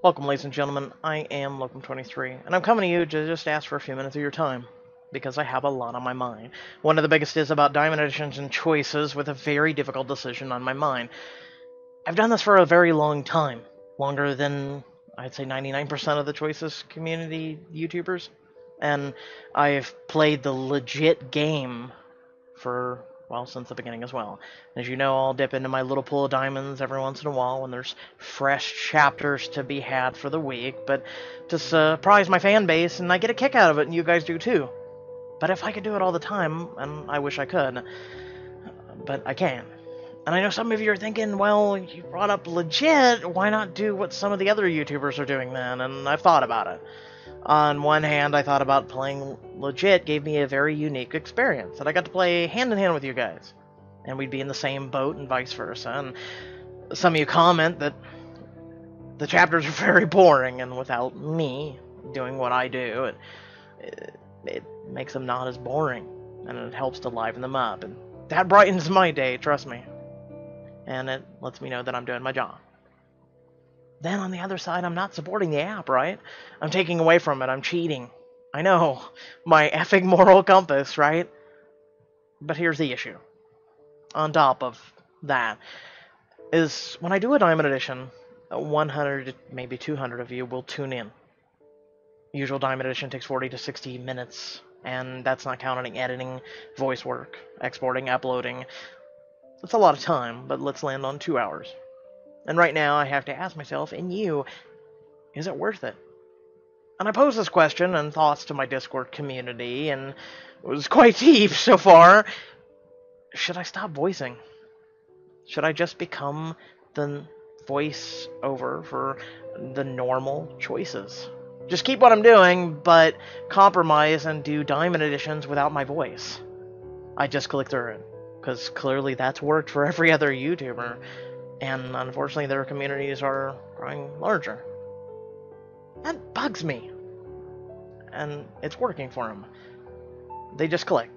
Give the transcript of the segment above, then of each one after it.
Welcome, ladies and gentlemen. I am Locum23, and I'm coming to you to just ask for a few minutes of your time, because I have a lot on my mind. One of the biggest is about diamond editions and choices, with a very difficult decision on my mind. I've done this for a very long time, longer than, I'd say, 99% of the choices community YouTubers, and I've played the legit game for, well, since the beginning as well. As you know, I'll dip into my little pool of diamonds every once in a while when there's fresh chapters to be had for the week, but to surprise my fan base, and I get a kick out of it, and you guys do too. But if I could do it all the time, and I wish I could, but I can't. And I know some of you are thinking, well, you brought up legit, why not do what some of the other YouTubers are doing then? And I've thought about it. On one hand, I thought about playing legit gave me a very unique experience, that I got to play hand in hand with you guys, and we'd be in the same boat and vice versa. And some of you comment that the chapters are very boring, and without me doing what I do, it makes them not as boring, and it helps to liven them up, and that brightens my day, trust me. And it lets me know that I'm doing my job. Then on the other side, I'm not supporting the app, right? I'm taking away from it. I'm cheating. I know. My effing moral compass, right? But here's the issue. On top of that, is when I do a Diamond Edition, 100, maybe 200 of you will tune in. Usual Diamond Edition takes 40 to 60 minutes, and that's not counting editing, voice work, exporting, uploading. It's a lot of time, but let's land on 2 hours. And right now, I have to ask myself, and you, is it worth it? And I posed this question and thoughts to my Discord community, and it was quite deep so far. Should I stop voicing? Should I just become the voice over for the normal choices? Just keep what I'm doing, but compromise and do Diamond Editions without my voice. I just click through it, because clearly that's worked for every other YouTuber. And unfortunately, their communities are growing larger. That bugs me. And it's working for them. They just click.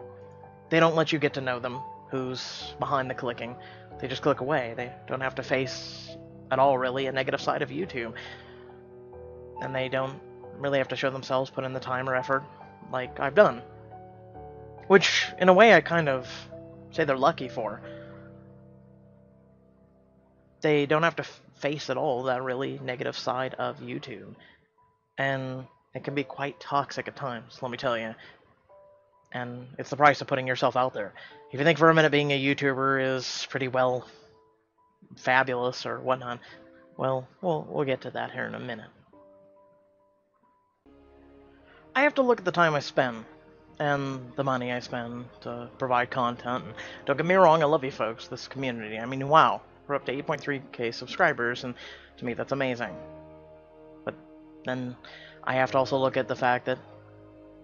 They don't let you get to know them, who's behind the clicking. They just click away. They don't have to face, at all really, a negative side of YouTube. And they don't really have to show themselves, put in the time or effort, like I've done. Which, in a way, I kind of say they're lucky for. They don't have to face at all that really negative side of YouTube. And it can be quite toxic at times, let me tell you. And it's the price of putting yourself out there. If you think for a minute being a YouTuber is pretty well fabulous or whatnot, well, we'll get to that here in a minute. I have to look at the time I spend and the money I spend to provide content. And don't get me wrong, I love you folks, this community. I mean, wow. We're up to 8.3k subscribers, and to me that's amazing. But then I have to also look at the fact that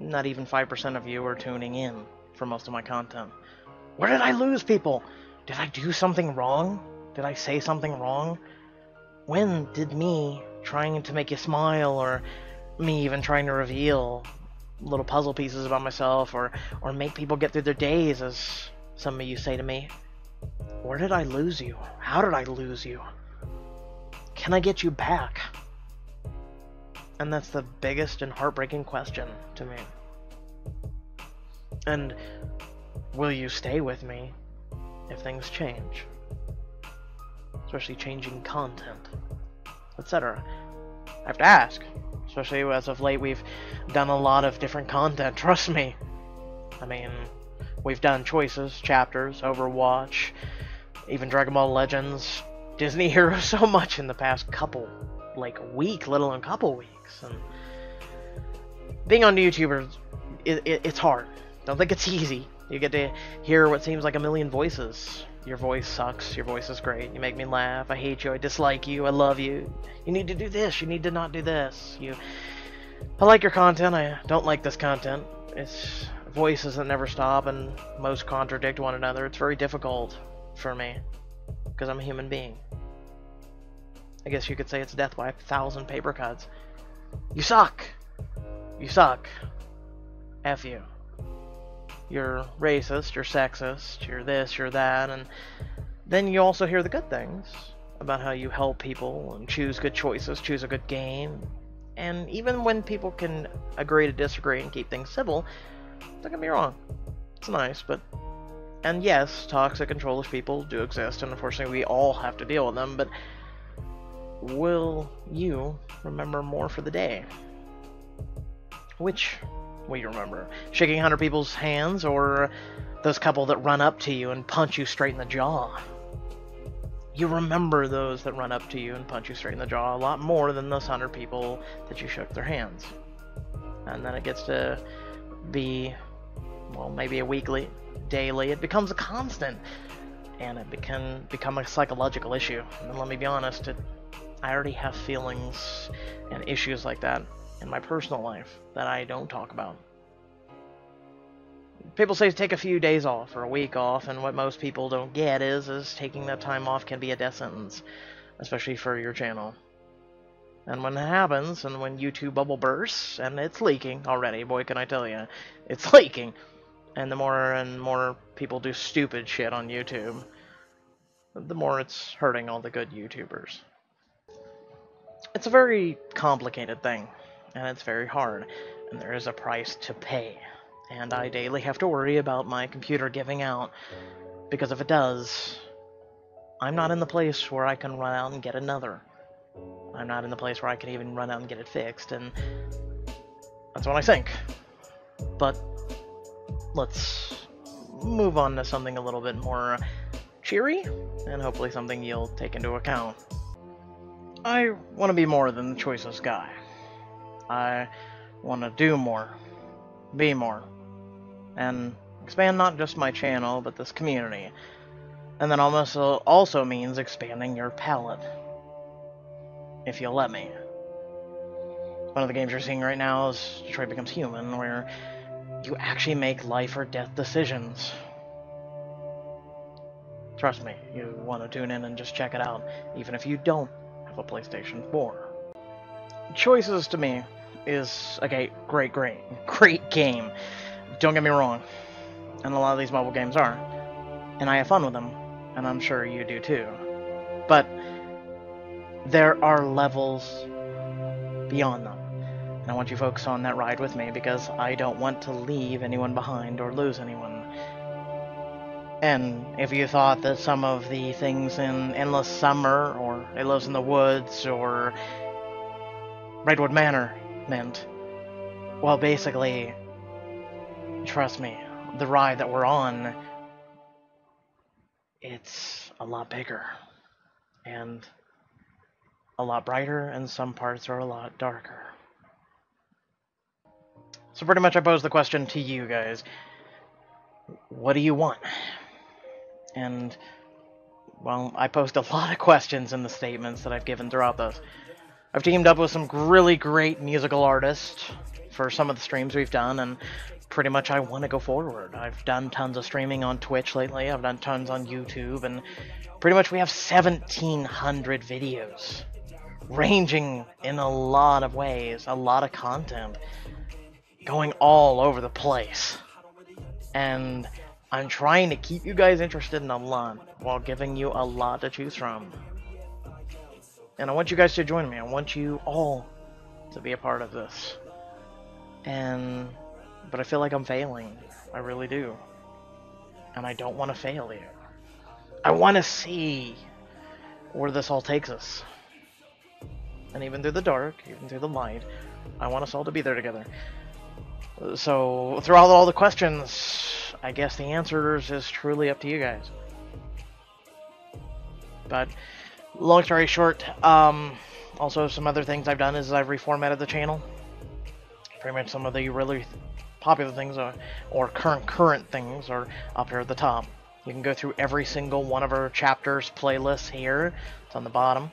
not even 5% of you are tuning in for most of my content. Where did I lose people? Did I do something wrong? Did I say something wrong? When did me trying to make you smile, or me even trying to reveal little puzzle pieces about myself, or make people get through their days, as some of you say to me, where did I lose you? How did I lose you? Can I get you back? And that's the biggest and heartbreaking question to me. And will you stay with me if things change? Especially changing content, etc. I have to ask. Especially as of late, we've done a lot of different content, trust me. I mean, we've done choices, chapters, Overwatch, even Dragon Ball Legends, Disney Heroes, so much in the past couple, week, let alone couple weeks. And being on YouTube, it's hard. Don't think it's easy. You get to hear what seems like a million voices. Your voice sucks, your voice is great, you make me laugh, I hate you, I dislike you, I love you. You need to do this, you need to not do this. I like your content, I don't like this content. It's voices that never stop and most contradict one another. It's very difficult for me, because I'm a human being. I guess you could say it's death by 1,000 paper cuts. You suck! You suck. F you. You're racist, you're sexist, you're this, you're that, and then you also hear the good things. about how you help people and choose good choices, choose a good game. And even when people can agree to disagree and keep things civil, don't get me wrong, it's nice, but... And yes, toxic and trollish people do exist, and unfortunately we all have to deal with them, but will you remember more for the day? Which will you remember? Shaking 100 people's hands, or those couple that run up to you and punch you straight in the jaw? You remember those that run up to you and punch you straight in the jaw a lot more than those 100 people that you shook their hands. And then it gets to be, well, maybe a weekly, daily. It becomes a constant, and it can become a psychological issue. And let me be honest, I already have feelings and issues like that in my personal life that I don't talk about. People say take a few days off or a week off, and what most people don't get is taking that time off can be a death sentence, especially for your channel. And when that happens, and when YouTube bubble bursts, and it's leaking already, boy can I tell you, it's leaking, and the more and more people do stupid shit on YouTube, the more it's hurting all the good YouTubers. It's a very complicated thing, and it's very hard, and there is a price to pay. And I daily have to worry about my computer giving out, because if it does, I'm not in the place where I can run out and get another. I'm not in the place where I can even run out and get it fixed, and that's what I think. But let's move on to something a little bit more cheery, and hopefully something you'll take into account. I want to be more than the choices guy. I want to do more, be more, and expand not just my channel, but this community. And that almost also means expanding your palette, if you'll let me. One of the games you're seeing right now is Detroit Becomes Human, where you actually make life or death decisions. Trust me, you want to tune in and just check it out, even if you don't have a PlayStation 4. Choices to me is a great game. Don't get me wrong, and a lot of these mobile games are, and I have fun with them, and I'm sure you do too. But there are levels beyond them, and I want you folks on that ride with me, because I don't want to leave anyone behind or lose anyone. And if you thought that some of the things in Endless Summer, or It Lives in the Woods, or Redwood Manor meant, well, basically, trust me, the ride that we're on, it's a lot bigger, and a lot brighter, and some parts are a lot darker. So pretty much I pose the question to you guys. What do you want? And, well, I posed a lot of questions in the statements that I've given throughout this. I've teamed up with some really great musical artists for some of the streams we've done, and pretty much I want to go forward. I've done tons of streaming on Twitch lately, I've done tons on YouTube, and pretty much we have 1,700 videos, ranging in a lot of ways, a lot of content, going all over the place. And I'm trying to keep you guys interested in a lot, while giving you a lot to choose from. And I want you guys to join me. I want you all to be a part of this. But I feel like I'm failing. I really do. And I don't want to fail you. I want to see where this all takes us. And even through the dark, even through the light, I want us all to be there together. So, throughout all the questions, I guess the answers is truly up to you guys. But, long story short, also some other things I've done is I've reformatted the channel. Pretty much some of the really popular things or current things are up here at the top. You can go through every single one of our chapters playlists here. It's on the bottom.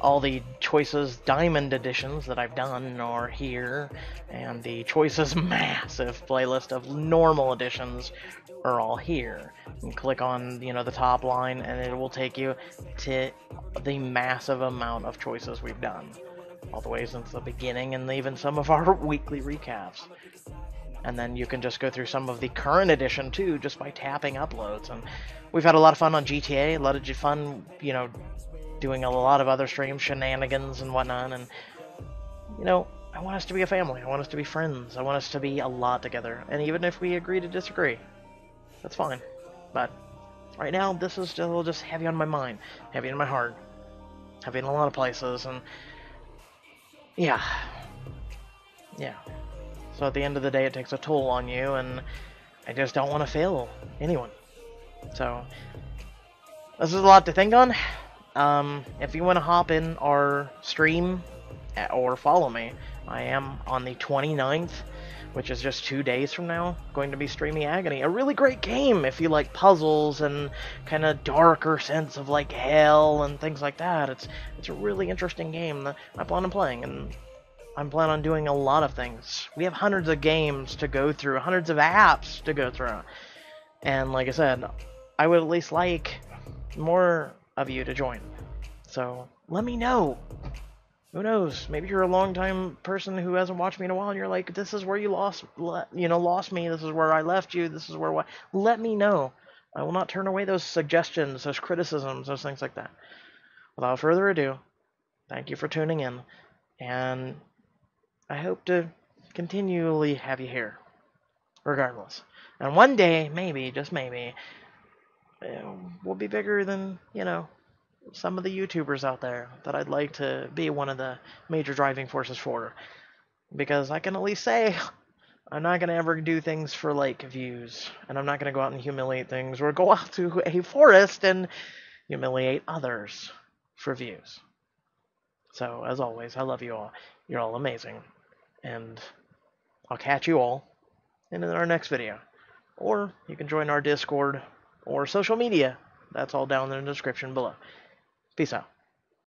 All the Choices Diamond editions that I've done are here, and the Choices Massive playlist of normal editions are all here. You can click on, the top line, and it will take you to the massive amount of choices we've done, all the way since the beginning, and even some of our weekly recaps. And then you can just go through some of the current edition too, just by tapping uploads. And we've had a lot of fun on GTA, a lot of fun, doing a lot of other stream shenanigans and whatnot, and, you know, I want us to be a family. I want us to be friends. I want us to be a lot together. And even if we agree to disagree, that's fine. But right now, this is still just heavy on my mind, heavy in my heart, heavy in a lot of places, and yeah. Yeah. So at the end of the day, it takes a toll on you, and I just don't want to fail anyone. So, this is a lot to think on. If you want to hop in our stream or follow me, I am on the 29th, which is just 2 days from now, going to be streaming Agony. A really great game if you like puzzles and kind of darker sense of like hell and things like that. It's a really interesting game that I plan on playing, and I'm planning on doing a lot of things. We have hundreds of games to go through, hundreds of apps to go through. And like I said, I would at least like more of you to join. So let me know. Who knows? Maybe you're a long-time person who hasn't watched me in a while, and you're like, "This is where you lost me. This is where I left you. This is where what." Let me know. I will not turn away those suggestions, those criticisms, those things like that. Without further ado, thank you for tuning in, and I hope to continually have you here, regardless. And one day, maybe, just maybe, we'll be bigger than, some of the YouTubers out there that I'd like to be one of the major driving forces for. Because I can at least say, I'm not going to ever do things for, like, views. And I'm not going to go out and humiliate things or go out to a forest and humiliate others for views. So, as always, I love you all. You're all amazing. And I'll catch you all in our next video. Or you can join our Discord or social media. That's all down in the description below. Peace out.